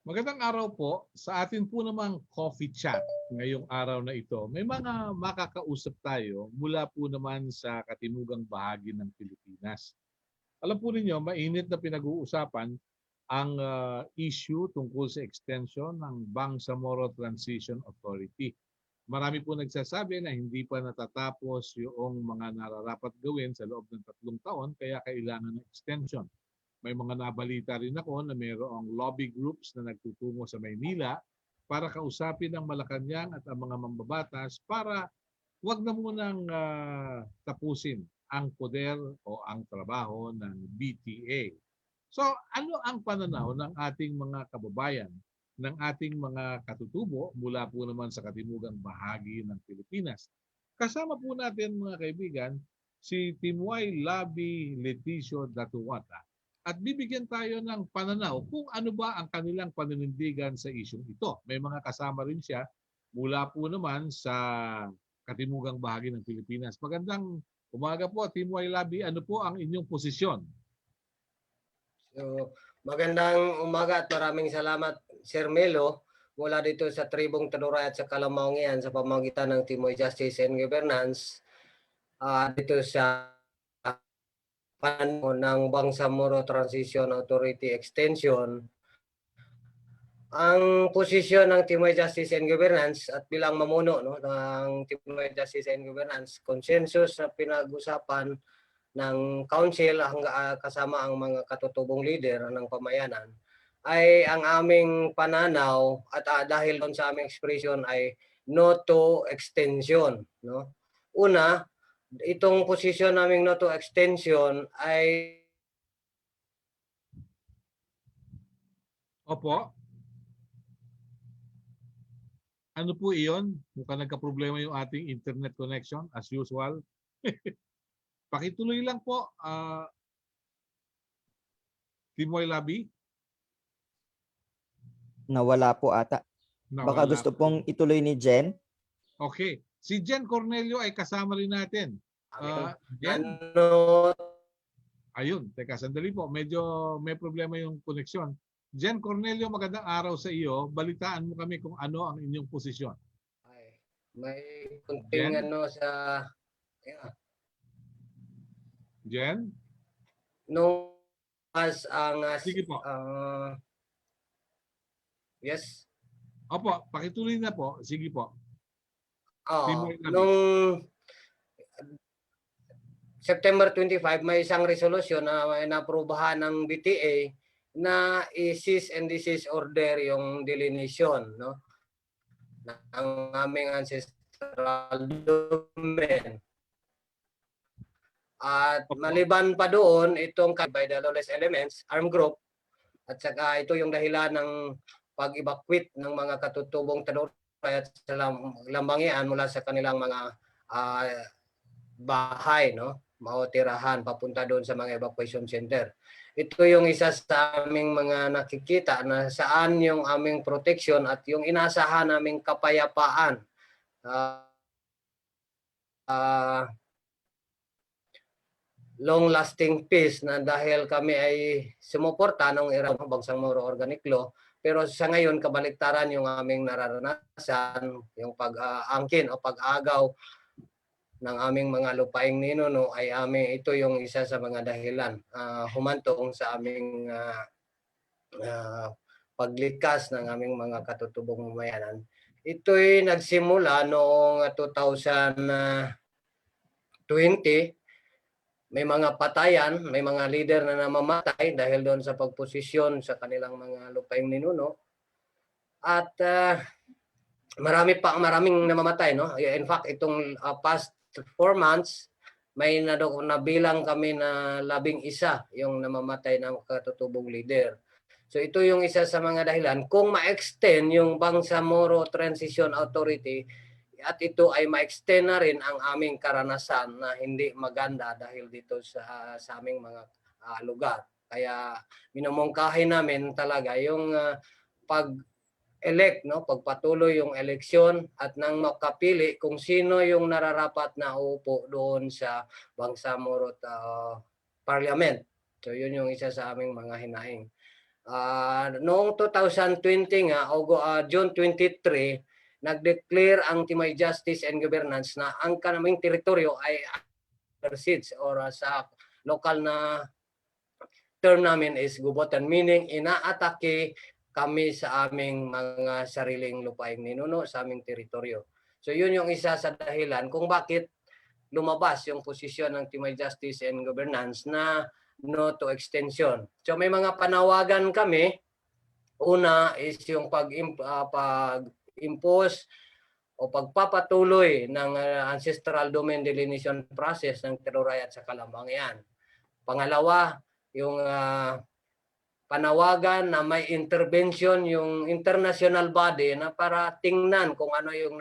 Magandang araw po. Sa atin po namang coffee chat ngayong araw na ito, may mga makakausap tayo mula po naman sa katimugang bahagi ng Pilipinas. Alam po ninyo, mainit na pinag-uusapan ang issue tungkol sa extension ng Bangsamoro Transition Authority. Marami po nagsasabi na hindi pa natatapos yung mga nararapat gawin sa loob ng 3 taon kaya kailangan ng extension. May mga nabalita rin ako na mayroong lobby groups na nagtutungo sa Maynila para kausapin ang Malacanang at ang mga mambabatas para wag na munang tapusin ang poder o ang trabaho ng BTA. So ano ang pananaw ng ating mga kababayan, ng ating mga katutubo mula po naman sa katimugang bahagi ng Pilipinas? Kasama po natin mga kaibigan si Timoy Labi Leticio Datuwata at bibigyan tayo ng pananaw kung ano ba ang kanilang paninindigan sa isyong ito. May mga kasama rin siya mula po naman sa katimugang bahagi ng Pilipinas. Magandang umaga po, Timoy Labi. Ano po ang inyong posisyon? So, magandang umaga at maraming salamat, Sir Melo, mula dito sa Tribong Tanuray at sa Calamaungian sa pamamagitan ng Timoy Justice and Governance dito sa panahon ng Bangsamoro Transition Authority Extension. Ang posisyon ng Timoy Justice and Governance at bilang mamuno ng Timoy Justice and Governance, consensus na pinag-usapan ng council kasama ang mga katutubong leader ng pamayanan ay ang aming pananaw at dahil doon sa aming expression ay no to extension, no. Una, itong posisyon naming no to extension ay Opo. Ano po iyon? Mukhang nagka-problema yung ating internet connection as usual. Pakituloy lang po, Timoy Labi. Nawala po ata. Baka Nawala gusto po. pong ituloy ni Jen. Okay. Si Jen Cornelio ay kasama rin natin. Jen? ano Ayun, teka, sandali po. Medyo may problema yung koneksyon. Jen Cornelio, magandang araw sa iyo. Balitaan mo kami kung ano ang inyong posisyon. ay, may kunting Jen? sa yeah. Jen? Nung as ang Sige po. yes. Opo, pakituloy na po. Sige po. Oo. Timoy Labi. Nung September 25, may isang resolusyon na inaprubahan ng BTA na i-cease and desist order yung delineation, no, ng aming ancestral domain. At maliban pa doon, itong by the lawless elements, armed group, at saka ito yung dahilan ng pag-evacuate ng mga katutubong Tanuray at Lambangian mula sa kanilang mga bahay, no, mautirahan papunta doon sa mga evacuation center. Ito yung isa sa aming mga nakikita na saan yung aming protection at yung inasahan naming kapayapaan. Long-lasting peace na dahil kami ay sumuporta ng irang Bangsamoro Organic Law, pero sa ngayon kabaliktaran yung aming nararanasan, yung pag-angkin o pag-agaw ng aming mga lupaing ninuno ay ito yung isa sa mga dahilan humantong sa aming paglikas ng aming mga katutubong mamayanan. Ito'y nagsimula noong 2020. May mga patayan, may mga leader na namamatay dahil doon sa pagposisyon sa kanilang mga lupaing ninuno. At maraming namamatay, no? In fact, itong past 4 months, may nabilang kami na 11 yung namamatay ng katutubong leader. So ito yung isa sa mga dahilan kung ma-extend yung Bangsamoro Transition Authority at ito ay ma-extend na rin ang aming karanasan na hindi maganda dahil dito sa aming mga lugar. Kaya minumungkahin namin talaga yung pag-elect, no, pagpatuloy yung eleksyon at nang makapili kung sino yung nararapat na uupo doon sa Bangsamoro Parliament. So yun yung isa sa aming mga hinaing. Noong 2020 nga, June 23, nag-declare ang Timay Justice and Governance na ang kanaming teritoryo ay under siege or sa local na term namin is gubotan, meaning inaatake kami sa aming mga sariling lupaing ninuno sa aming teritoryo. So yun yung isa sa dahilan kung bakit lumabas yung posisyon ng Timay Justice and Governance na no to extension. So may mga panawagan kami. Una is yung pag-impose o pagpapatuloy ng ancestral domain delineation process ng Tinuray at sa Kalambangan. Pangalawa, yung panawagan na may intervention yung international body na para tingnan kung ano yung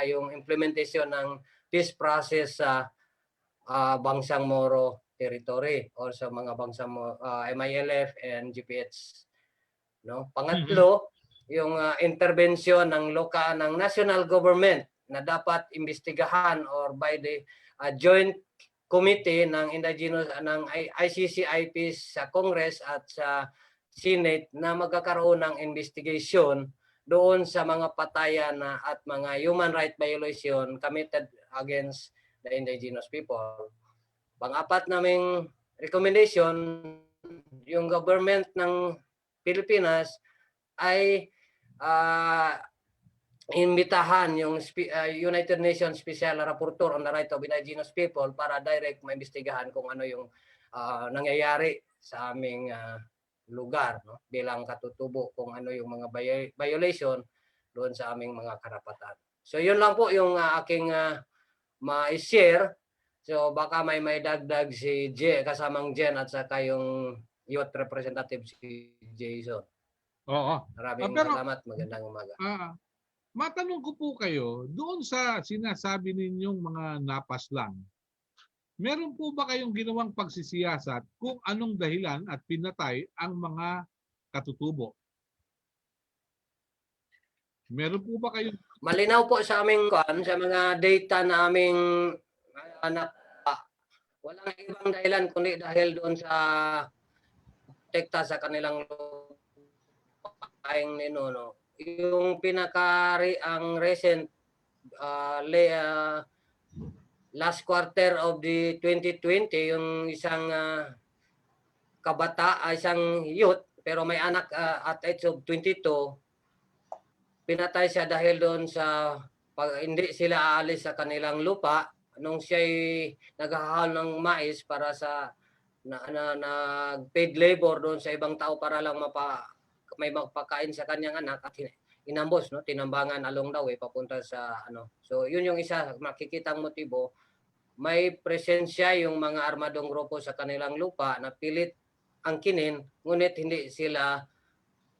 yung implementation ng peace process sa Bangsang Moro territory or sa mga Bangsang MILF and GPH. No? Pangatlo, yung intervention ng ng national government na dapat imbestigahan or by the joint committee ng indigenous ng ICC-IPs sa Congress at sa Senate na magkakaroon ng investigation doon sa mga patayan at mga human right violation committed against the indigenous people. Pang-apat naming recommendation, yung government ng Pilipinas ay imbitahan yung United Nations Special Rapporteur on the Right of Indigenous People para direct maimbestigahan kung ano yung nangyayari sa aming lugar, no? Bilang katutubo kung ano yung mga violation doon sa aming mga karapatan. So yun lang po yung aking ma-share. So baka may dagdag si kasamang Jen at saka yung youth representative si Jason. Oo. Maraming Pero, salamat. Magandang umaga. Matanong ko po kayo, doon sa sinasabi ninyong mga napaslang, meron po ba kayong ginawang pagsisiyasat kung anong dahilan at pinatay ang mga katutubo? Meron po ba kayong... Malinaw po sa aming sa mga data na aming walang ibang dahilan kundi dahil doon sa protekta sa kanilang lupaing ninuno. Yung ang recent last quarter of the 2020, yung isang isang youth pero may anak at age of 22, pinatay siya dahil doon sa hindi sila aalis sa kanilang lupa nung siya'y naghahal ng mais para sa paid labor doon sa ibang tao para lang may magpakain sa kanyang anak at inambos, no, tinambangan along the way papunta sa So yun yung isa makikitang motibo, may presensya yung mga armadong grupo sa kanilang lupa na pilit angkinin ngunit hindi sila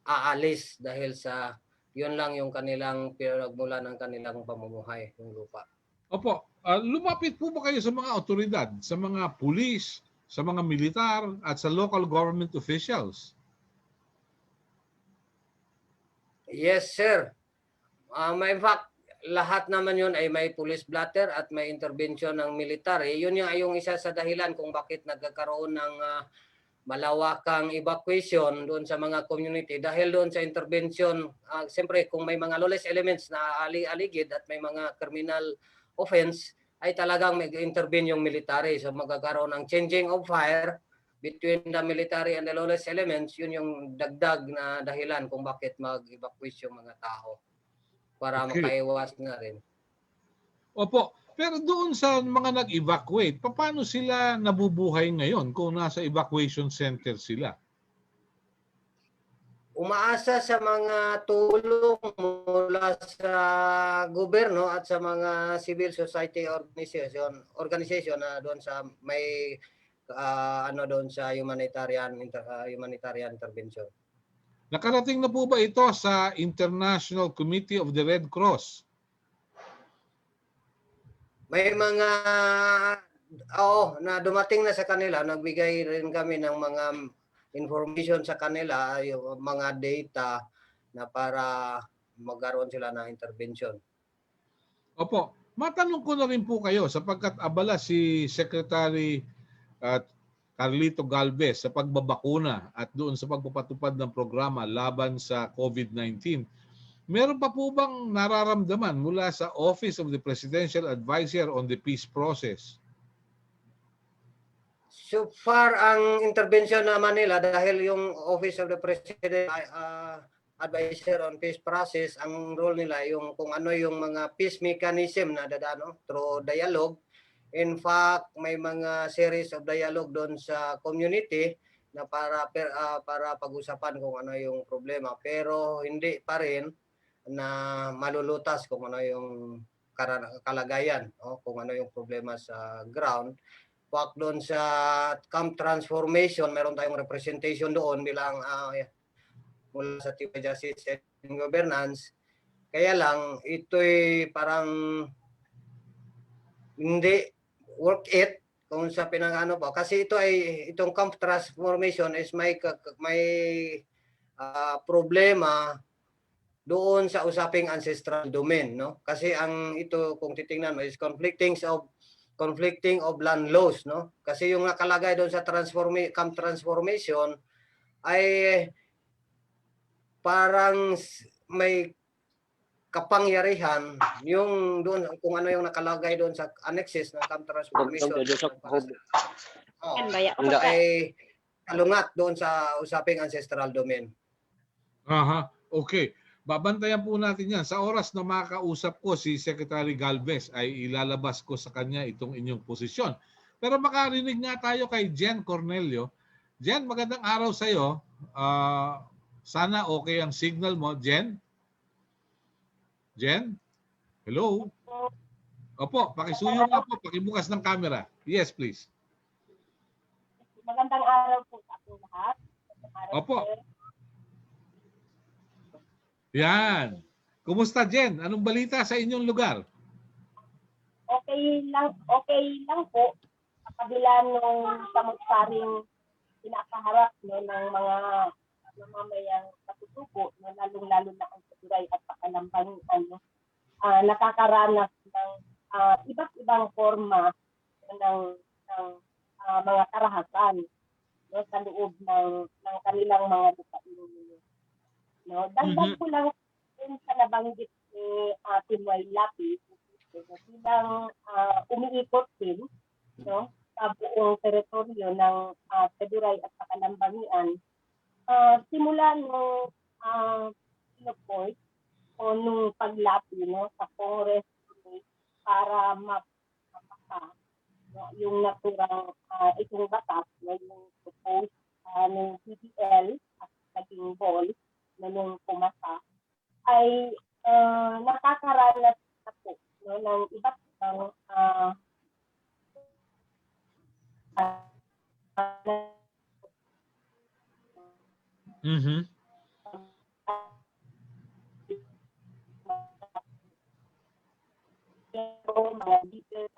aalis dahil sa yun lang yung kanilang pinagmula ng kanilang pamumuhay, yung lupa. Opo, lumapit po ba kayo sa mga otoridad, sa mga pulis, sa mga militar at sa local government officials? Yes, sir. In fact, lahat naman yun ay may police blotter at may intervention ng military. Yun yung isa sa dahilan kung bakit nagkakaroon ng malawakang evacuation doon sa mga community dahil doon sa intervention. Siyempre, kung may mga lawless elements na aligid at may mga criminal offense, ay talagang mag-intervene yung military. So magkakaroon ng changing of fire between the military and the lawless elements. Yun yung dagdag na dahilan kung bakit mag-evacuate yung mga tao para makaiwas na rin. Opo, pero doon sa mga nag-evacuate, paano sila nabubuhay ngayon kung nasa evacuation center sila? Umaasa sa mga tulong mula sa gobyerno at sa mga civil society organization na doon sa may doon sa humanitarian intervention. Nakarating na po ba ito sa International Committee of the Red Cross? May mga na dumating na sa kanila, nagbigay rin kami ng mga information sa kanila, yung mga data na para magkaroon sila ng intervention. Opo, matanong ko na rin po kayo sapagkat abala si Secretary Carlito Galvez sa pagbabakuna at doon sa pagpapatupad ng programa laban sa COVID-19. Meron pa po bang nararamdaman mula sa Office of the Presidential Advisor on the Peace Process? So far, ang intervention naman nila dahil yung Office of the President Advisor on Peace Process, ang role nila yung kung ano yung mga peace mechanism na dadano through dialogue. In fact, may mga series of dialogue doon sa community na para pag-usapan kung ano yung problema. Pero hindi pa rin na malulutas kung ano yung kalagayan, kung ano yung problema sa ground. Wag doon sa camp transformation, meron tayong representation doon bilang mula sa Team Justice and Governance. Kaya lang, ito'y parang hindi work it kung sa pinangano pa. Kasi itong camp transformation is may problema doon sa usaping ancestral domain, no? Kasi ang ito kung titingnan mo is conflicting of land laws, no? Kasi yung nakalagay doon sa camp transformation ay parang may kapangyarihan yung doon kung ano yung nakalagay doon sa annexes ng camp transformation ay kalungat doon sa usaping ancestral domain. Aha, okay. Babantayan po natin yan. Sa oras na makausap ko si Secretary Galvez ay ilalabas ko sa kanya itong inyong posisyon. Pero makarinig nga tayo kay Jen Cornelio. Jen, magandang araw sa iyo. Sana okay ang signal mo, Jen. Jen? Hello? Opo, pakisuyo nga po, pakibukas ng camera. Yes, please. Magandang araw po sa ating lahat. Opo. Yan. Kumusta, Jen? Anong balita sa inyong lugar? Okay lang po. Sa kabila nung samot-saring pinakaharap ng mga mamamayang katutubo, lalong-lalo na ang Turay at Pakalambangan, nakakaranas ng iba't ibang forma ng mga karahasan, no, sa loob ng kanilang mga lupain. No, dagdag ko lang din sa nabanggit ni Timoy Lapis, bilang umiikot din, no, sa buong teritoryo ng Peduray at Pakalambangan. Simula nung pinuport o nung paglapi, no, sa Congress para mapasa, no, yung naturang itong batas, no, yung proposed ng PDL at naging ball na nung pumasa ay nakakaranas na po, no, ng iba't ibang mga leader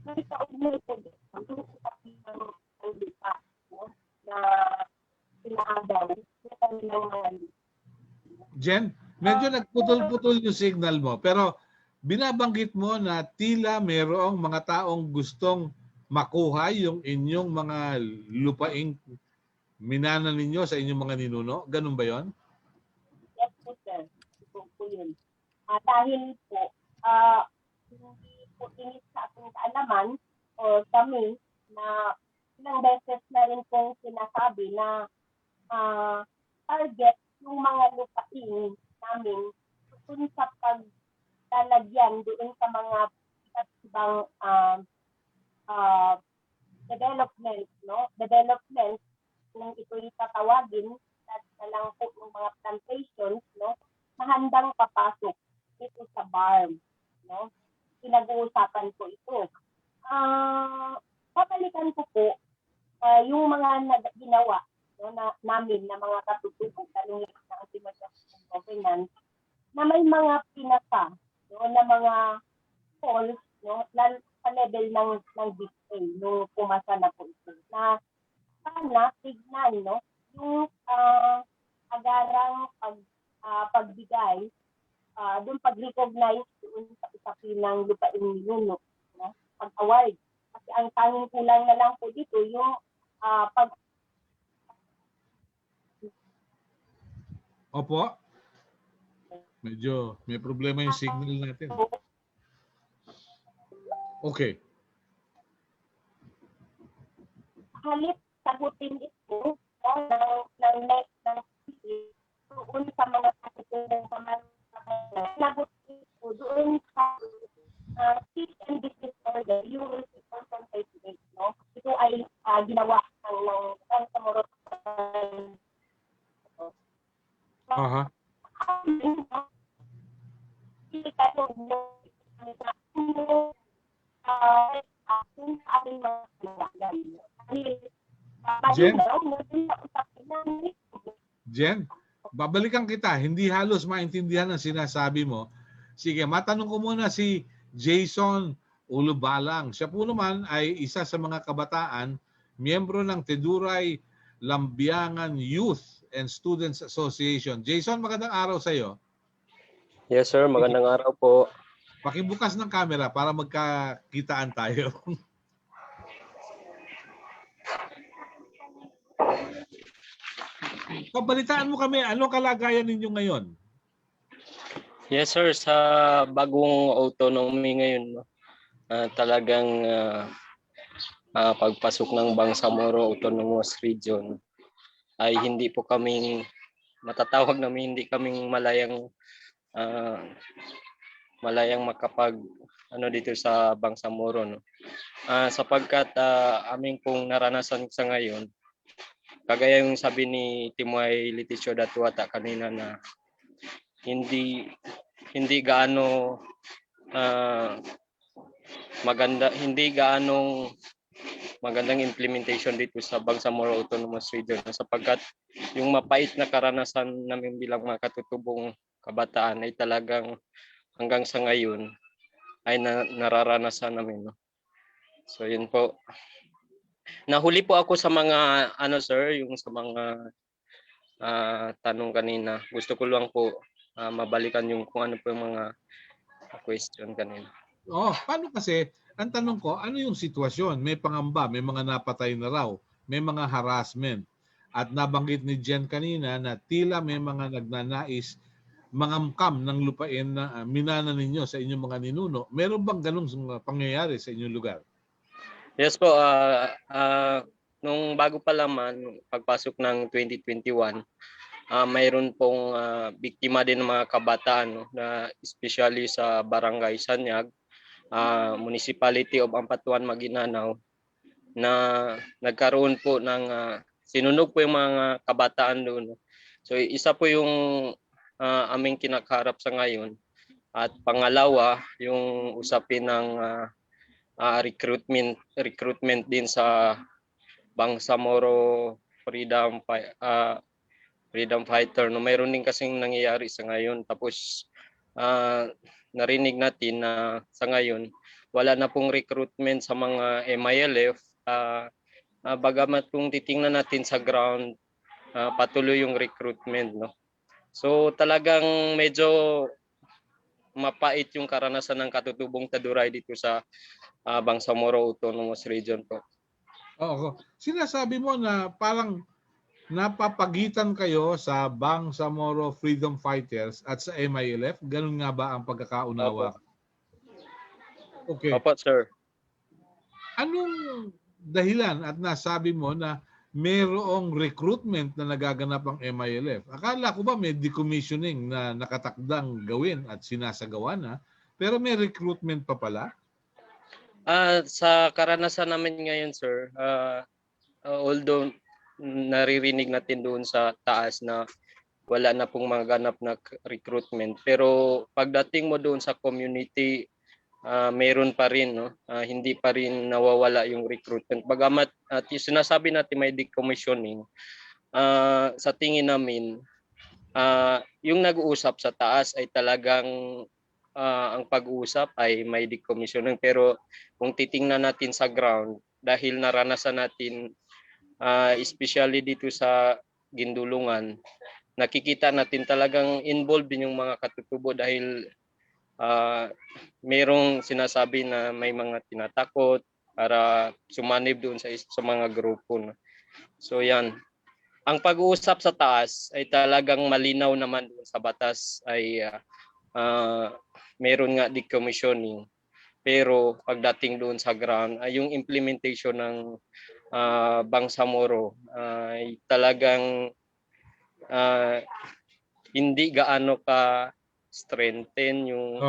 nagkaugnay po ang usapin ng lupa, no, na pinaagaw sa kanilang mga lupa. Jen, medyo nagputol-putol yung signal mo, pero binabanggit mo na tila mayroong mga taong gustong makuha yung inyong mga lupaing minana ninyo sa inyong mga ninuno. Ganun ba yon? Yes po, sir. Ito po yun. Dahil po, hindi po inis sa ating kaalaman o kami na ilang beses na rin pong sinasabi na target yung mga lupain namin kung sa paglalagyan doon sa mga iba't ibang development, no? Development, kung ito'y tatawagin, na lang po ng mga plantations, no? Na handang papasok dito sa farm, no? Pinag-uusapan ko ito. Papalikan ko po yung mga ginawa, no, namin na mga katutubo, talong ng Anti-Majorstic Governance, na may mga pinasa, no, na mga calls, no, sa level ng DA nung pumasa na po ito. Na sana tignan, no, yung agarang pagbigay, doon pag-recognize doon sa usapin ng lupain ninuno, no, pag-award. Kasi ang tanging kulang na lang po dito yung pag Opo. Medyo may problema yung signal natin. Okay. halip sagutin ito ng doon sa mga katutubong pamamagitan, sagutin ito doon sa cease and desist order, yung reciprocal certificate, no? Ito ay ginawa ng Bangsamoro. Aha. Jen? Jen, babalikan kita. Hindi halos maintindihan ang sinasabi mo. Sige, matanong ko muna si Jason Ulubalang. Siya po naman ay isa sa mga kabataan, miyembro ng Teduray Lambiangan Youth and Students Association. Jason, magandang araw sa iyo. Yes sir, magandang araw po. Pakibukas ng camera para magkakitaan tayo. Pabalitaan mo kami, anong kalagayan ninyo ngayon? Yes sir, sa bagong autonomy ngayon, talagang pagpasok ng Bangsamoro Autonomous Region ay hindi po kaming matatawag namin hindi kaming malayang makapag dito sa Bangsamoro, no. Sapagkat aming pong naranasan sa ngayon, kagaya yung sabi ni Timoy Leticio Datuata kanina na hindi gaano hindi gaano magandang implementation dito sa Bangsamoro Autonomous Region, sapagkat yung mapait na karanasan namin bilang mga katutubong kabataan ay talagang hanggang sa ngayon ay nararanasan namin, no? So yun po. Nahuli po ako sa mga sir, yung sa mga tanong kanina. Gusto ko lang po mabalikan yung kung ano po yung mga question kanina. Paano kasi, ang tanong ko, ano yung sitwasyon? May pangamba, may mga napatay na raw, may mga harassment. At nabanggit ni Jen kanina na tila may mga nagnanais mangamkam ng lupain na minana ninyo sa inyong mga ninuno. Meron bang ganung pangyayari sa inyong lugar? Yes po, nung bago pa lamang pagpasok ng 2021, mayroon pong biktima din ng mga kabataan, no, na especially sa Barangay Sanyag, Municipality of Ampatuan, Maguindanao, na nagkaroon po ng sinunog po yung mga kabataan doon. So isa po yung aming kinakaharap sa ngayon. At pangalawa, yung usapin ng recruitment din sa Bangsamoro Freedom Fighter, no. Mayroon din kasing nangyayari sa ngayon, tapos narinig natin na sa ngayon wala na pong recruitment sa mga MILF, bagamat kung titingnan natin sa ground, patuloy yung recruitment, no. So talagang medyo mapait yung karanasan ng katutubong Teduray dito sa Bangsamoro Autonomous Region po. Oo. Sinasabi mo na parang napapagitan kayo sa Bangsamoro Freedom Fighters at sa MILF. Ganun nga ba ang pagkakaunawa? Okay. Opo, sir. Anong dahilan at nasabi mo na mayroong recruitment na nagaganap ang MILF? Akala ko ba may decommissioning na nakatakdang gawin at sinasagawa na, pero may recruitment pa pala? Sa karanasan namin ngayon, sir, although naririnig natin doon sa taas na wala na pong mga ganap na recruitment, pero pagdating mo doon sa community, mayroon pa rin, no? Hindi pa rin nawawala yung recruitment. Bagamat sinasabi natin may decommissioning, sa tingin namin, yung nag-uusap sa taas ay talagang ang pag-uusap ay may decommissioning, pero kung titingnan natin sa ground, dahil naranasan natin especially dito sa Gindulungan, nakikita natin talagang involved din yung mga katutubo dahil merong sinasabi na may mga tinatakot, para sumanib doon sa mga grupo. No? So yan. Ang pag-uusap sa taas ay talagang malinaw naman doon sa batas ay meron nga decommissioning. Pero pagdating doon sa ground ay yung implementation ng Bangsamoro ay talagang hindi gaano ka strengthen yung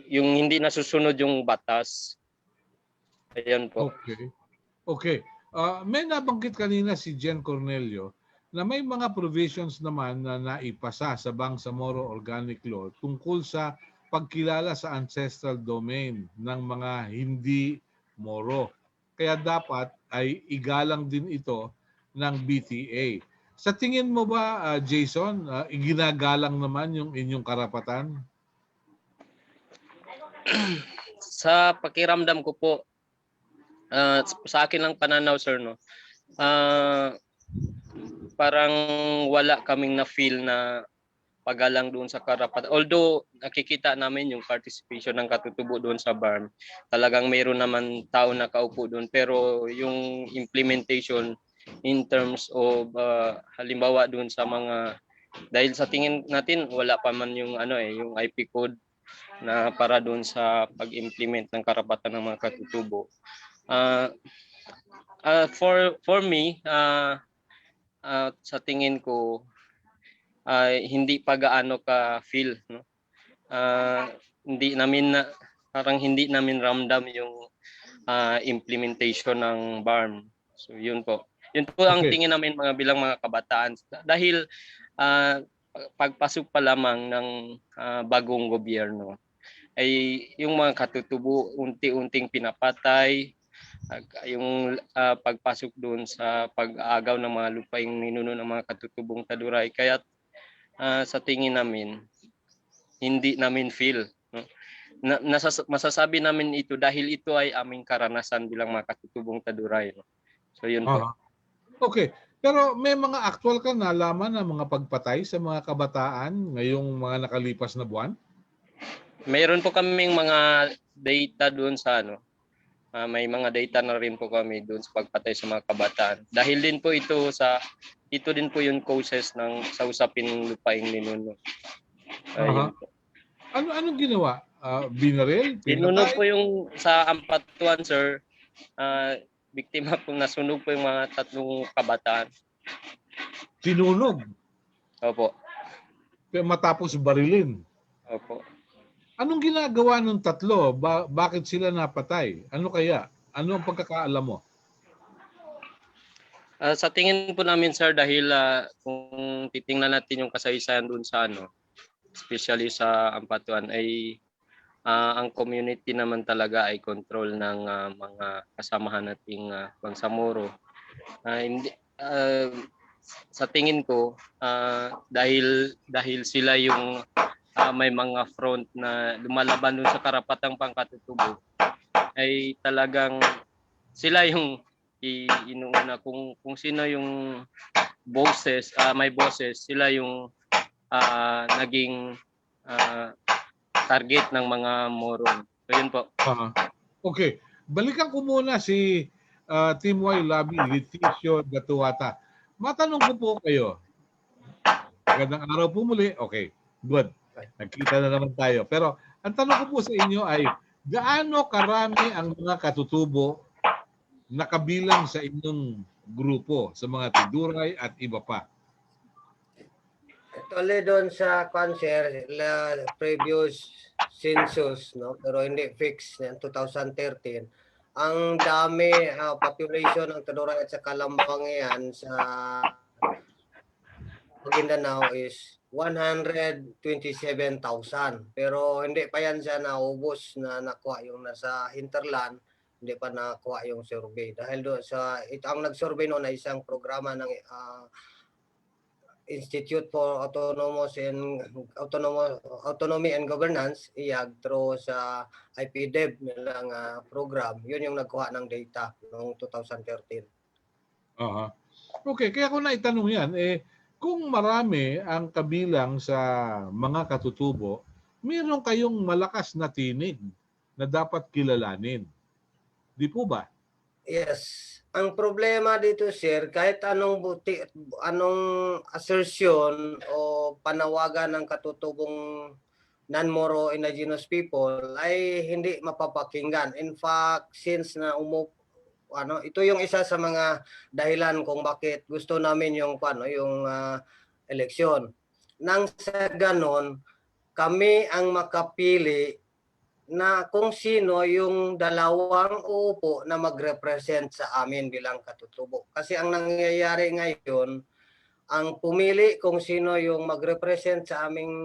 hindi nasusunod yung batas. Ayan po. Okay. Okay. May nabanggit kanina si Jen Cornelio na may mga provisions naman na naipasa sa Bangsamoro Organic Law tungkol sa pagkilala sa ancestral domain ng mga hindi Moro. Kaya dapat ay igalang din ito ng BTA. Sa tingin mo ba, Jason, iginagalang naman yung inyong karapatan? Sa pakiramdam ko po, sa akin lang pananaw, sir, no? Parang wala kaming na-feel na pagalang doon sa karapatan. Although nakikita namin yung participation ng katutubo doon sa BARM, talagang mayroon naman tao na kaupo doon. Pero yung implementation in terms of halimbawa doon sa mga, dahil sa tingin natin wala pa man yung yung IP code na para doon sa pag-implement ng karapatan ng mga katutubo. For me, sa tingin ko hindi pa gaano ka feel, no? Hindi namin ramdam yung implementation ng BARM. So yun po ang tingin namin bilang mga kabataan, dahil pagpasok pa lamang ng bagong gobyerno ay yung mga katutubo unti-unting pinapatay, yung pagpasok doon sa pag-aagaw ng mga lupaing ninuno ng mga katutubong Taduray. Kaya sa tingin namin, hindi namin feel, no? Masasabi namin ito dahil ito ay aming karanasan bilang mga katutubong Taduray, no? So yun po. Okay. Pero may mga actual ka nalaman na mga pagpatay sa mga kabataan ngayong mga nakalipas na buwan? Mayroon po kaming mga data doon sa may mga data na rin po kami doon sa pagpatay sa mga kabataan. Dahil din po ito din po yung causes ng sa usapin ng lupaing ninuno. Anong ginawa? Binaril? Ninuno po yung sa Ampatuan, sir. Biktima po, nasunog po yung mga 3 kabataan. Sinunog? Opo. Matapos barilin? Opo. Anong ginagawa ng 3? Bakit sila napatay? Ano kaya? Ano ang pagkakaalam mo? Sa tingin po namin, sir, dahil kung titingnan natin yung kasaysayan doon sa especially sa Ampatuan, ay ang community naman talaga ay control ng mga kasamahan nating Bangsamoro. Sa tingin ko, dahil sila yung may mga front na lumalaban dun sa karapatang pangkatutubo, ay talagang sila yung inuuna kung sino yung bosses, may bosses, sila yung naging target ng mga Moron. So yun po. Okay. Balikan ko muna si Team Y Labi, Leticio Gatuata. Matanong ko po kayo. Magandang araw po muli. Okay. Good. Nagkita na naman tayo. Pero ang tanong ko po sa inyo ay, gaano karami ang mga katutubo na kabilang sa inyong grupo, sa mga Tiduray at iba pa? Actually doon sa cancer, previous census, no, pero hindi fixed, 2013. Ang dami population ng Taduray at sa Kalambangan sa Maguindanao is 127,000. Pero hindi pa yan siya naubos na nakuha yung nasa hinterland, hindi pa nakuha yung survey. Dahil doon ang nag-survey noon ay isang programa ng Institute for Autonomy and Governance, IAG, through sa IPDEV nilang program. Yun yung nagkuha ng data noong 2013. Okay, kaya ko na itanong yan, kung marami ang kabilang sa mga katutubo, meron kayong malakas na tinig na dapat kilalanin. Di po ba? Yes. Ang problema dito, sir, kahit anong assertion o panawagan ng katutubong non-Moro indigenous people ay hindi mapapakinggan. In fact, since na ito yung isa sa mga dahilan kung bakit gusto namin yung eleksyon. Nang sa ganon, kami ang makapili na kung sino yung dalawang uupo na mag-represent sa amin bilang katutubo. Kasi ang nangyayari ngayon, ang pumili kung sino yung mag-represent sa aming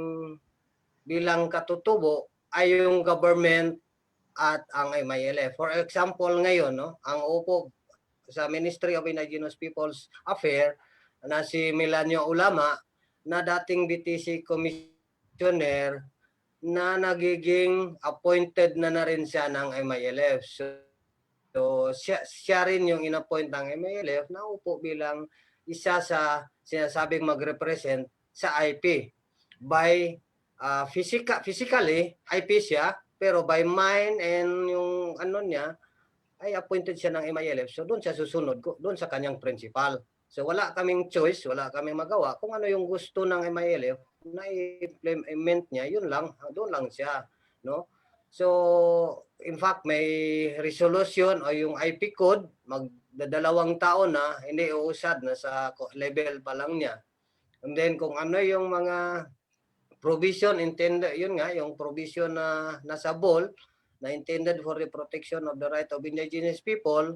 bilang katutubo ay yung government at ang MILF. For example, ngayon, ang upo sa Ministry of Indigenous Peoples Affairs na si Melanio Ulama na dating BTC Commissioner na nagiging appointed na rin siya ng MILF. So siya rin yung inappoint ng MILF na upo bilang isa sa sinasabing mag-represent sa IP. By physically, IP siya, pero by mind and yung niya, ay appointed siya ng MILF. So doon siya susunod, doon sa kanyang principal. So wala kaming choice, wala kaming magawa. Kung ano yung gusto ng MILF, na i-implement niya, yun lang, doon lang siya, no? So, in fact, may resolution o yung IP code, magdadalawang taon na, hindi uusad na sa level pa lang niya. And then, kung ano yung mga provision intended, yun nga, yung provision na nasa ball, na intended for the protection of the right of indigenous people,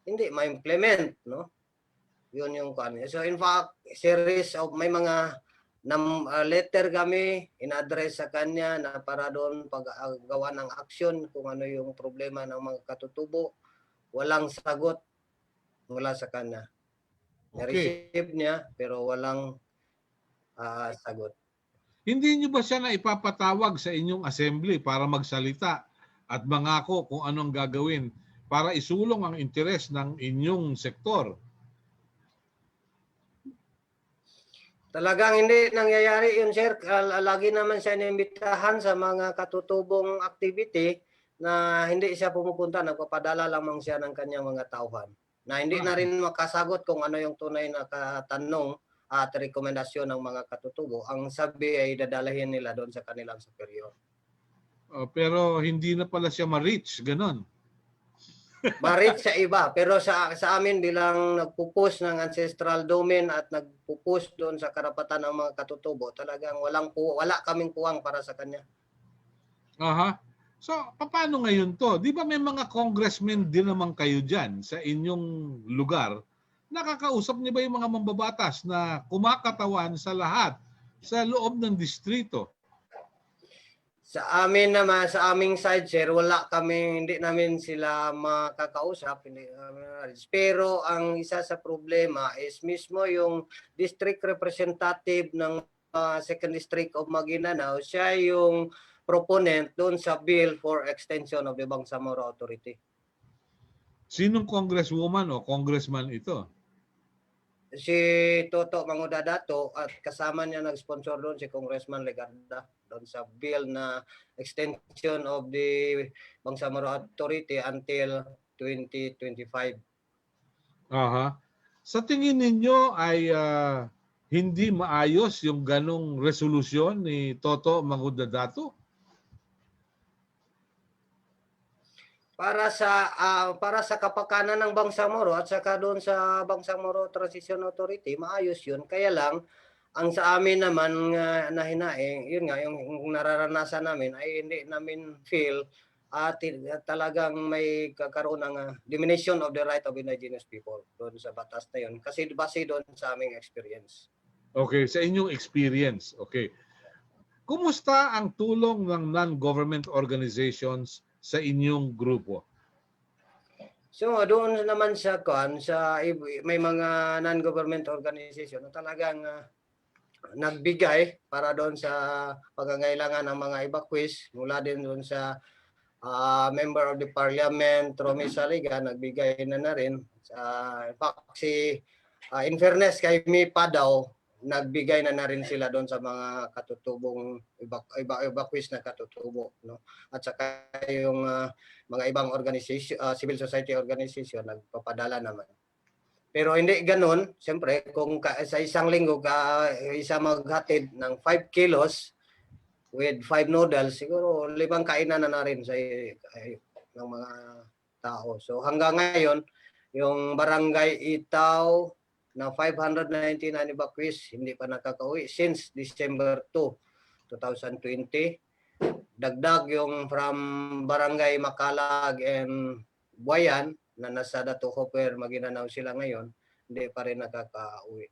hindi ma-implement, no? Yun yung kanya. So, in fact, series of may mga letter kami in-address sa kanya na para doon paggawa ng aksyon kung ano yung problema ng mga katutubo. Walang sagot mula sa kanya. Na-receive niya pero walang sagot. Hindi niyo ba siya na ipapatawag sa inyong assembly para magsalita at mangako kung anong gagawin para isulong ang interes ng inyong sektor? Talagang hindi nangyayari yun, sir. Lagi naman siya inimbitahan sa mga katutubong activity na hindi siya pumupunta. Nagpapadala lamang siya ng kanyang mga tauhan. Na hindi na rin makasagot kung ano yung tunay na katanong at rekomendasyon ng mga katutubo. Ang sabi ay dadalahin nila doon sa kanilang superior. Pero hindi na pala siya ma-reach, ganon. Ma-reach sa iba, pero sa amin bilang nagpo-push ng ancestral domain at nagpo-push doon sa karapatan ng mga katutubo, talagang wala kaming puwang para sa kanya. Aha. So, paano ngayon to? Di ba may mga congressmen din naman kayo dyan sa inyong lugar? Nakakausap niyo ba yung mga mambabatas na kumakatawan sa lahat sa loob ng distrito? Sa amin naman, sa aming side, sir, hindi namin sila makakausap. Pero ang isa sa problema is mismo yung district representative ng 2nd District of Maguindanao, siya yung proponent doon sa bill for extension of the Bangsamoro Authority. Sinong congresswoman o congressman ito? Si Toto Mangudadato at kasama niya nag-sponsor doon si Congressman Legarda doon sa bill na extension of the Bangsamoro Authority until 2025. Aha. Sa tingin ninyo ay hindi maayos yung ganong resolusyon ni Toto Mangudadato? Para sa kapakanan ng Bangsamoro at saka doon sa Bangsamoro Transition Authority, maayos 'yun. Kaya lang ang sa amin naman na hinaing, yun nga yung nararanasan namin ay hindi namin feel at talagang may kakaroon ng diminution of the right of indigenous people doon sa batas na yun kasi base doon sa aming experience. Okay, sa inyong experience. Okay. Kumusta ang tulong ng non-government organizations sa inyong grupo? So doon naman sa may mga non-government organization na talagang nagbigay para doon sa pangangailangan ng mga evacuees mula din doon sa member of the parliament, Romy Saliga, nagbigay na rin. In fact, in fairness kay MIPA daw, nagbigay na rin sila doon sa mga katutubong evacuees na katutubo, no? At saka yung mga ibang organization, civil society organization nagpapadala naman. Pero hindi ganoon, siyempre kung sa isang linggo isa maghatid ng 5 kilos with 5 noodles, siguro 5 kainan na rin sa ng mga tao. So hanggang ngayon, yung barangay Itaw na 599 evacuees hindi pa nakakauwi since December 2, 2020. Dagdag yung from barangay Makalag and Buayan na nasa Dato Hopper, Maguindanao sila ngayon, hindi pa rin nakakauwi.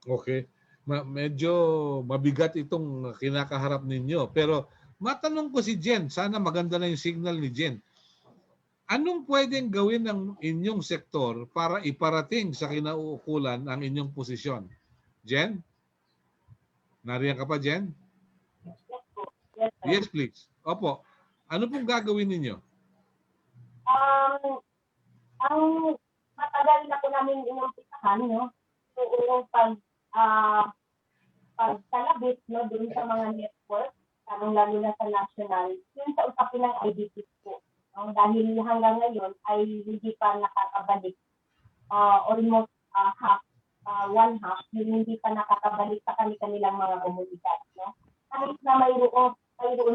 Okay. Medyo mabigat itong kinakaharap ninyo. Pero matanong ko si Jen, sana maganda na yung signal ni Jen. Anong pwedeng gawin ng inyong sektor para iparating sa kinauukulan ang inyong posisyon? Jen? Nariyan ka pa, Jen? Yes, sir. Yes, please. Opo. Ano pong gagawin ninyo? Ang matagal na po namin inumpisahan, no? Yung pagkalabit, no, doon sa mga network, lalo na sa national, yun sa usapin ng IDP po. Dahil hanggang ngayon ay hindi pa nakakabalik, almost one half, hindi pa nakakabalik sa kanilang mga komunidad. No? Kahit na mayroon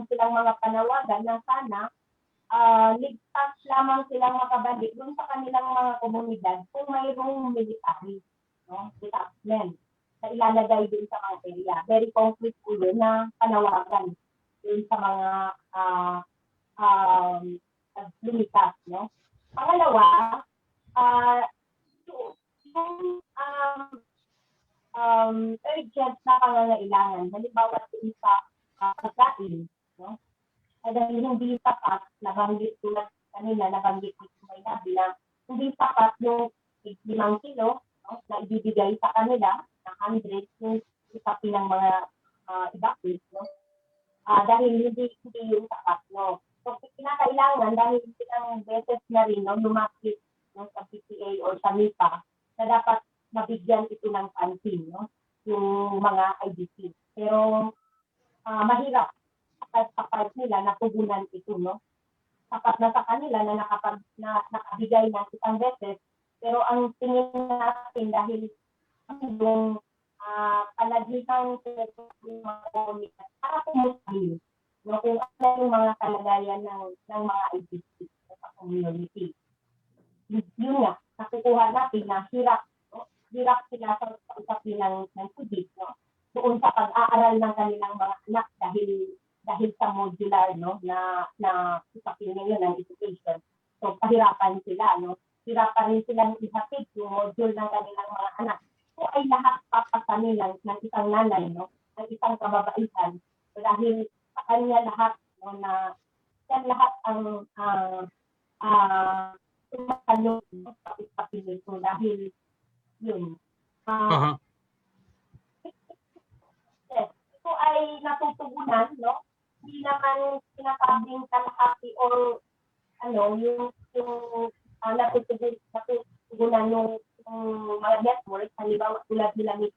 silang mga panawagan na sana ligtas lamang silang makabalik doon sa kanilang mga komunidad kung mayroong military, no? Detachment na ilalagay doon sa mga area. Very concrete po yun na panawagan doon sa mga lumitas, no? Pangalawa, yung urgent na pangangailangan, halimbawa sa pagkain, no? Dahil hindi sapat, nabanggit tulad kanina, nabanggit ko may labi na hindi sapat yung 5 kilo, no, na ibibigay sa kanila na 100 yung isapin ng mga evacuees, no? Dahil hindi yung sapat, no? So, kinakailangan dahil ilang beses na rin, no, lumapit, no, sa PTA o sa MIPA na dapat mabigyan ito ng pansin, no, yung mga IDP. Pero mahirap sa part nila na tugunan ito, no? Sapat na sa kanila na nakabigay ng isang beses, pero ang tingin natin dahil yung palagitan ng mga komunidad para pumusahin, no, kung ano yung mga kalagayan ng mga IDP sa community. Yun nga, nakukuha natin na hirap, no? Hirap sila sa usapin ng COVID, no? Doon sa pag-aaral ng kanilang mga anak dahil sa modular, no, na usapin ngayon ng education. So pahirapan sila, no? Hirapan rin silang ihatid yung module ng kanilang mga anak. So ay lahat papasanin ng isang nanay, no, ng isang kababaihan. So, dahil sa kanya lahat, no, na yan lahat ang tumatalog, no, sa usapin nito dahil yun. Yes, ito ay natutugunan, no? Hindi naman sinasabing kalahati or yung natutugunan yung mga network, halimbawa tulad nila yung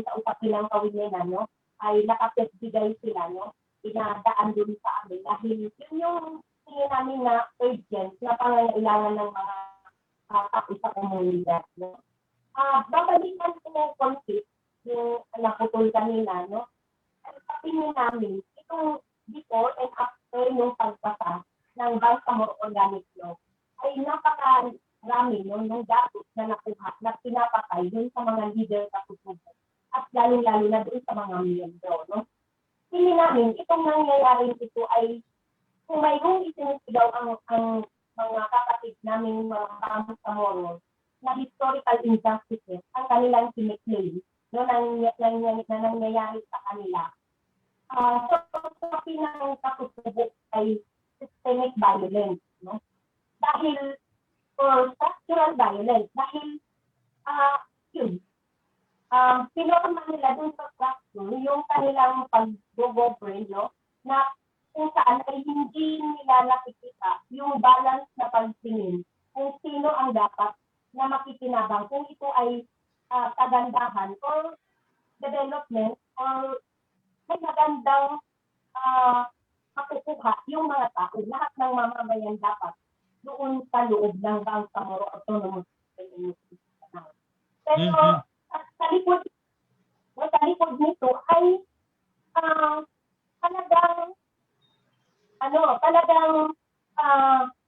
sa usapin ng kawinan, no? Ay nakapagbigay sila, no? Pinadaan dun sa amin dahil yun yung tingin namin na urgent na pangangailangan ng mga tao sa komunidad, no? Babalikan ko conflict yung naputol kanina, no? Sa tingin namin, itong before and after yung pagpasa ng Bangsamoro Organic Law ay napakarami, no, ng datos na nakuha na pinapatay dun sa mga leader sa tutubo at lalo-lalo na dun sa mga miyembro, no? Tingin namin, itong nangyayari ito ay kung mayroong isinisigaw ang mga kapatid namin mga Bangsamoro na historical injustices ang kanilang kiniklaim, no, nangyayari sa kanila. So, sa pinakatutubo ay systemic violence, no? Dahil, or structural violence, dahil, pinorma nila dun sa structure yung kanilang pag-govern, no? Na kung saan ay hindi nila nakikita yung balance na pagtingin kung sino ang dapat na makikinabang, kung ito ay kagandahan or development or may magandang makukuha yung mga tao. Lahat ng mamamayan dapat doon sa loob ng Bangsamoro Autonomous Community. Pero sa likod nito ay talagang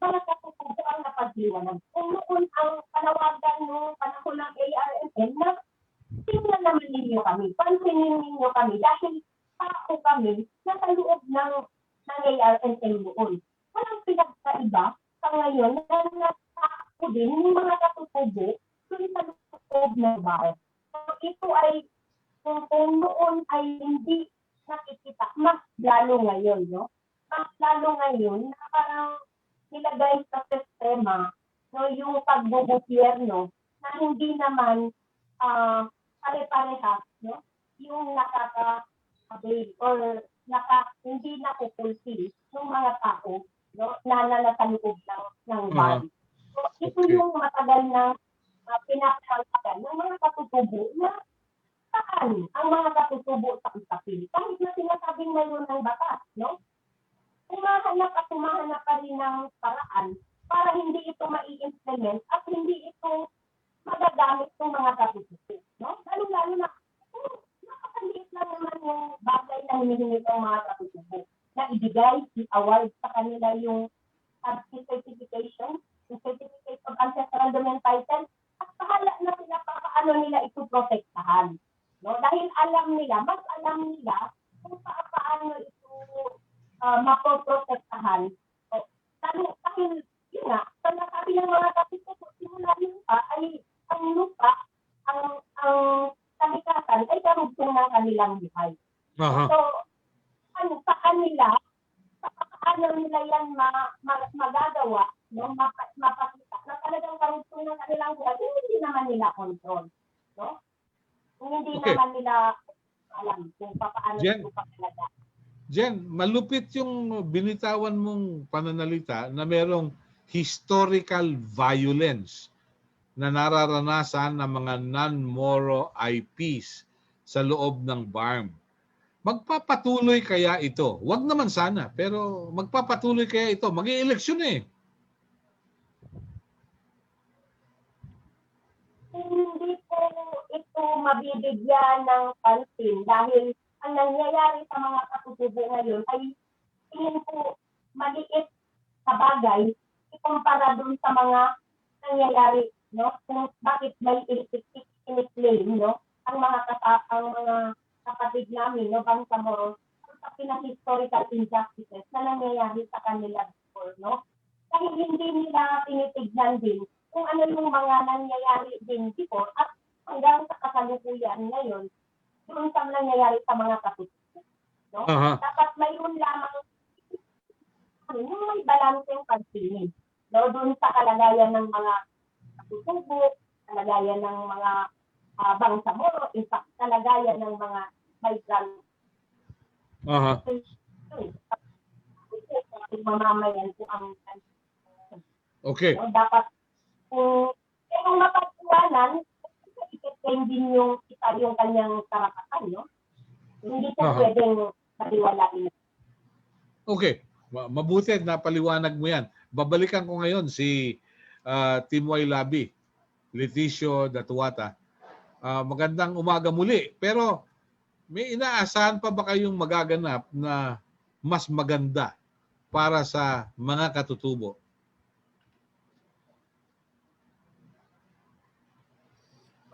mga katutubo ang napagliwanag. Kung noon ang panawagan ng panahon ng ARMN na tingnan naman ninyo kami, pansinin ninyo kami dahil tao kami na sa loob ng ARMN noon. Walang pinagkaiba sa ngayon na natao din yung mga katutubo doon sa loob ng bar. So ito ay kung noon ay hindi nakikita, mas lalo ngayon, no? Mas lalo ngayon na parang nilagay sa sistema yung pagbubutyerno na hindi naman pare-parehas, no? Yung nakaka-avail or hindi nakupulsil ng mga tao, no? Na nasa loob ng body. So ito yung matagal na pinapalalagan ng mga katutubo na saan ang mga katutubo sa usapin. Kahit na sinasabing mayroon ng batas, no? Humahanap pa rin ng paraan para hindi ito mai-implement at hindi ito magagamit ng mga katutubo, no? Lalo-lalo na napakaliit lang naman yung bagay na hinihingi ng mga katutubo na ibigay, i-award sa kanila yung certification, yung Certificate of Ancestral Domain Title, at pahala na sila paano nila ito protektahan. No? Dahil mas alam nila kung paano ito mapoprotektahan. So, dahil yun nga, sa nasabi ng mga katutubo, simula yun pa ay ang lupa, ang kalikasan ay karugtong ng kanilang buhay. So, paano nila yan magagawa, no? Mapakita na talagang karugtong ng kanilang buhay, hindi naman nila control. No? Hindi naman nila alam kung paano ito papalaga. Jen, malupit yung binitawan mong pananalita na merong historical violence na nararanasan ng mga non-Moro IPs sa loob ng BARM. Magpapatuloy kaya ito? Wag naman sana, pero magpapatuloy kaya ito? Mag-i-eleksyon eh. Hindi po ito mabibigyan ng pansin dahil ang nangyayari sa mga katutubo ngayon ay tingin po maliit sa bagay ikumpara dun sa mga nangyayari, no? Kung bakit may iniklaim, no? Ang mga kapatid namin, no? Bangsamoro, sa pinaka-historical injustices na nangyayari sa kanila before, no? Dahil hindi nila tinitignan din kung ano yung mga nangyayari din before at hanggang sa kasalukuyan ngayon, doon sa nangyayari sa mga katutubo. No? Dapat mayroon lamang yung may balanseng pagtingin. No? Doon sa kalagayan ng mga katutubo, kalagayan ng mga Bangsamoro, in fact, kalagayan ng mga migrant. Mamamayan po ang Okay. No? Dapat kung mapagkuhanan, i-claim din yung kanyang karapatan, no? Hindi siya pwedeng paliwalain. Okay. Mabuti na paliwanag mo yan. Babalikan ko ngayon si Timoy Labi, Leticio Datuata. Magandang umaga muli. Pero may inaasahan pa ba kayong magaganap na mas maganda para sa mga katutubo?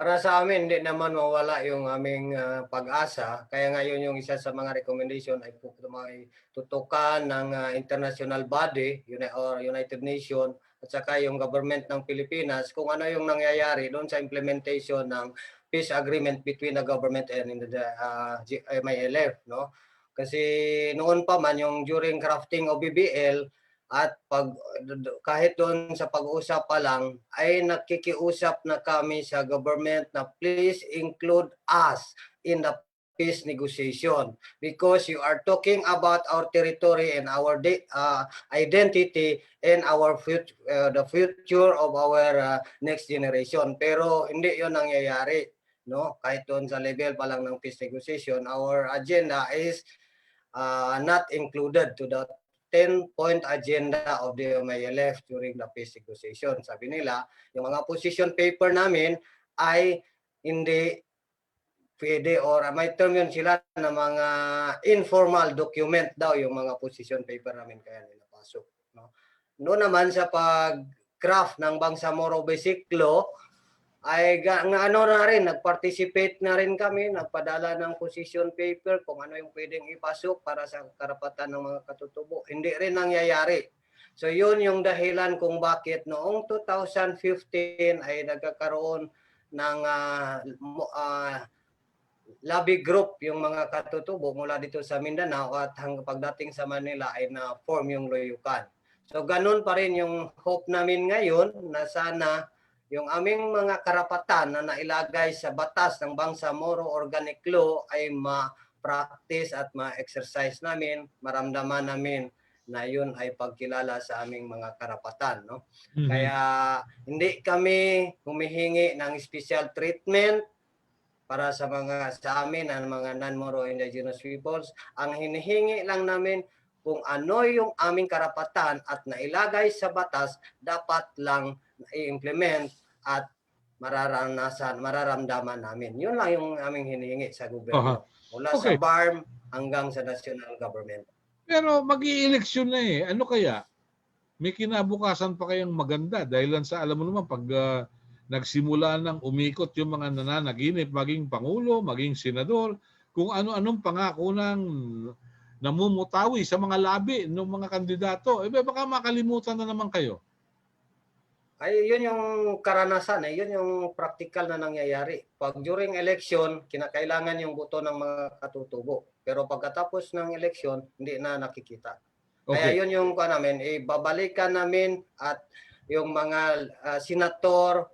Para sa amin, hindi naman mawala yung aming pag-asa. Kaya ngayon yung isa sa mga recommendation ay tutukan ng international body or United Nations at saka yung government ng Pilipinas kung ano yung nangyayari doon sa implementation ng peace agreement between the government and the MILF. No? Kasi noon pa man yung during crafting of BBL, at kahit doon sa pag-usap pa lang ay nakikiusap na kami sa government na please include us in the peace negotiation because you are talking about our territory and our identity and our the future of our next generation. Pero hindi 'yon nangyayari. no? Kahit doon sa level pa lang ng peace negotiation, our agenda is not included to the 10-point agenda of the MILF during the peace negotiation. Sabi nila, yung mga position paper namin ay hindi pwede or may term yun sila na mga informal document daw yung mga position paper namin kaya nila pasok. No? Noon naman sa pag-craft ng Bangsamoro Basic Law, ay ano na rin, nag-participate na rin kami, nagpadala ng position paper kung ano yung pwedeng ipasok para sa karapatan ng mga katutubo. Hindi rin nangyayari. So yun yung dahilan kung bakit noong 2015 ay nagkakaroon ng lobby group yung mga katutubo mula dito sa Mindanao at hanggang pagdating sa Manila ay na-form yung Loyukan. So ganun pa rin yung hope namin ngayon na sana yung aming mga karapatan na nailagay sa batas ng Bangsamoro Organic Law ay ma-practice at ma-exercise namin, maramdaman namin na yun ay pagkilala sa aming mga karapatan. No? Kaya hindi kami humihingi ng special treatment para sa amin ang mga non-Moro indigenous peoples. Ang hinihingi lang namin kung ano yung aming karapatan at nailagay sa batas, dapat lang i-implement at mararamdaman namin. Yun lang yung aming hinihingi sa gobyerno. Mula sa BARM hanggang sa national government. Pero mag-i-eleksyon na eh. Ano kaya? May kinabukasan pa kayang maganda dahil lang sa alam mo naman pag nagsimula nang umikot yung mga nananaginip, maging Pangulo, maging Senador, kung ano-anong pangako ng namumutawi sa mga labi ng mga kandidato, baka makalimutan na naman kayo. Ay, yun yung karanasan, yun yung practical na nangyayari. Pag during election, kinakailangan yung boto ng mga katutubo. Pero pagkatapos ng election, hindi na nakikita. Kaya yun yung namin, babalikan namin at yung mga senator,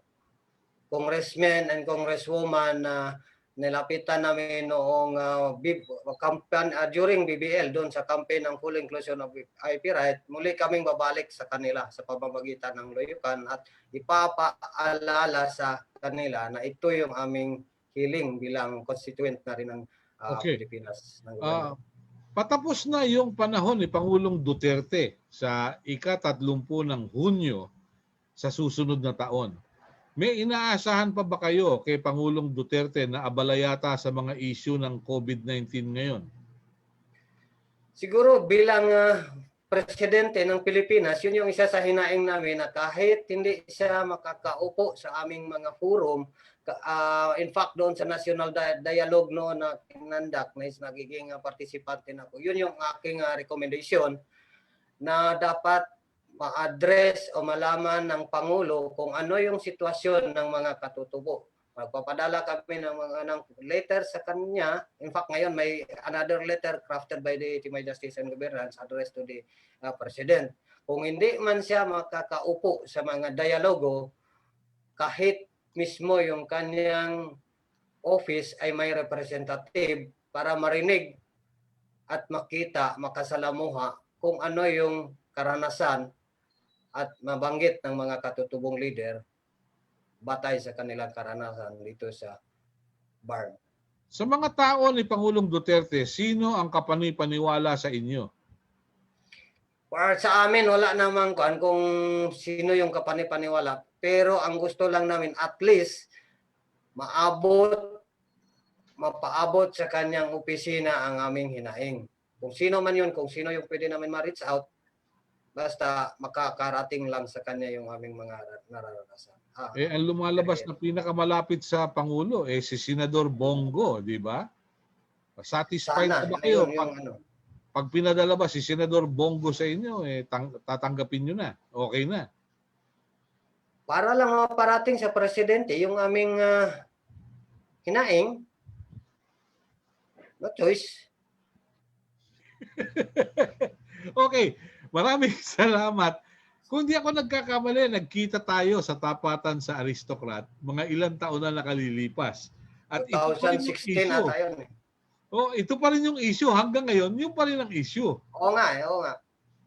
congressmen and congresswoman na nilapitan namin noong during BBL doon sa campaign ng full inclusion of IP right, muli kaming babalik sa kanila sa pamamagitan ng Loyukan at ipapaalala sa kanila na ito yung aming hiling bilang constituent na rin ng Pilipinas. Patapos na yung panahon ni Pangulong Duterte sa ika-30 ng Hunyo sa susunod na taon. May inaasahan pa ba kayo kay Pangulong Duterte na abala yata sa mga issue ng COVID-19 ngayon? Siguro bilang presidente ng Pilipinas, yun yung isa sa hinaing namin na kahit hindi siya makakaupo sa aming mga forum, in fact doon sa National Dialogue noon na kinandak na nagiging participante na ako, yun yung aking recommendation na dapat ma-address o malaman ng Pangulo kung ano yung sitwasyon ng mga katutubo. Magpapadala kami ng letter sa kanya. In fact, ngayon may another letter crafted by the Timay Justice and Governance addressed to the President. Kung hindi man siya makakaupo sa mga dialogo, kahit mismo yung kanyang office ay may representative para marinig at makita, makasalamuha kung ano yung karanasan at mabanggit ng mga katutubong leader batay sa kanilang karanasan dito sa BARM. Sa mga tao ni Pangulong Duterte, sino ang kapanipaniwala sa inyo? Para sa amin, wala namang kung sino yung kapanipaniwala. Pero ang gusto lang namin, at least, mapaabot sa kanyang opisina ang aming hinaing. Kung sino man yun, kung sino yung pwede namin ma-reach out, basta makakarating lang sa kanya yung aming mga nararanasan. Ang lumalabas na pinakamalapit sa Pangulo si Senador Bongo, di ba? Satisfied na ba kayo? Pag pinadala ba si Senador Bongo sa inyo, tatanggapin nyo na. Okay na. Para lang maparating sa presidente yung aming hinaing, no choice. Okay. Maraming salamat. Kung di ako nagkakamali, nagkita tayo sa tapatan sa Aristocrat mga ilang taon na nakalilipas. At 2016 na tayo. Ito pa rin yung issue. Hanggang ngayon, yung pa rin ang issue. Oo nga.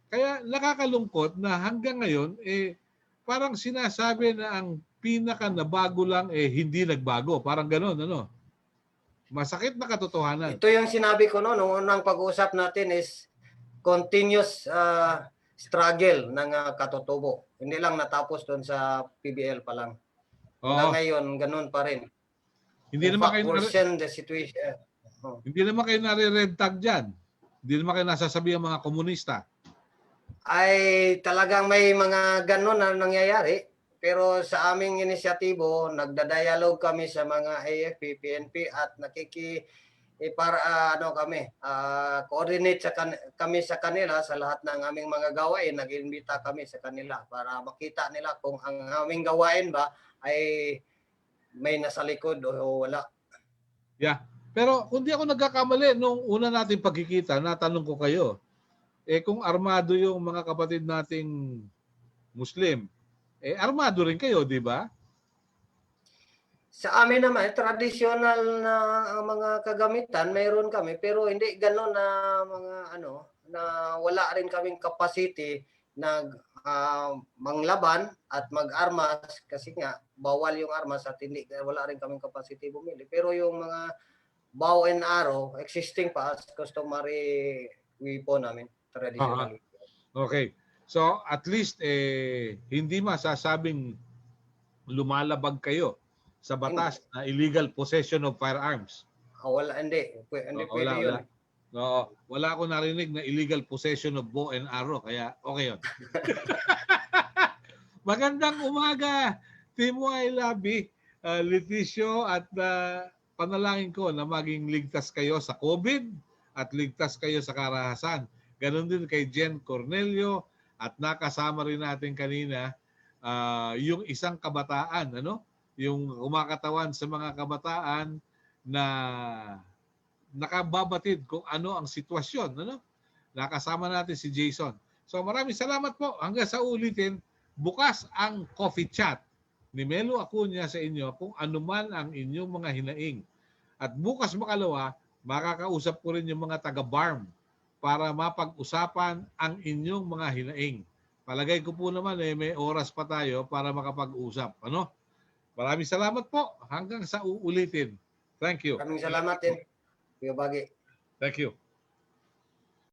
Kaya nakakalungkot na hanggang ngayon, parang sinasabi na ang pinaka nabago lang hindi nagbago. Parang gano'n, ano? Masakit na katotohanan. Ito yung sinabi ko no, nung unang pag-uusap natin is continuous struggle ng katutubo. Hindi lang natapos doon sa PBL pa lang. Hanggang Oo. ngayon, ganun pa rin. Hindi In naman fact, kayo worsen the situation. hindi naman kayo nare-red tag diyan. Hindi naman kayo nasasabi ang mga komunista. Ay talagang may mga ganun na nangyayari. Pero sa aming inisyatibo, nagda-dialogue kami sa mga AFP, PNP at coordinate kami sa kanila sa lahat ng aming mga gawain. Nag-imbita kami sa kanila para makita nila kung ang aming gawain ba ay may nasa likod o wala. Yeah. Pero kung di ako nagkakamali, nung una natin pagkikita, natanong ko kayo, kung armado yung mga kapatid nating Muslim, armado rin kayo, di ba? Sa amin naman, traditional na mga kagamitan, mayroon kami, pero hindi gano'n na mga na wala rin kaming capacity na manglaban at mag-armas kasi nga bawal yung armas at wala rin kaming capacity bumili. Pero yung mga bow and arrow, existing pa as customary weapon namin, traditional. Okay. So at least hindi masasabing lumalabag kayo sa batas na illegal possession of firearms. Wala, hindi pwede yun. No, wala akong narinig na illegal possession of bow and arrow, kaya okay yun. Magandang umaga, Team Y Labi, Leticio, at panalangin ko na maging ligtas kayo sa COVID at ligtas kayo sa karahasan. Ganon din kay Jen Cornelio at nakasama rin natin kanina yung isang kabataan, ano? Yung kumakatawan sa mga kabataan na nakababatid kung ano ang sitwasyon, ano? Nakasama natin si Jason. So maraming salamat po. Hanggang sa ulitin, bukas ang coffee chat ni Melo Acuña sa inyo kung anuman ang inyong mga hinaing. At bukas makalawa, makakausap ko rin yung mga taga-BARM para mapag-usapan ang inyong mga hinaing. Palagay ko po naman may oras pa tayo para makapag-usap. Ano? Maraming salamat po. Hanggang sa uulitin. Thank you. Maraming salamat din. Kuya Bagi. Thank you.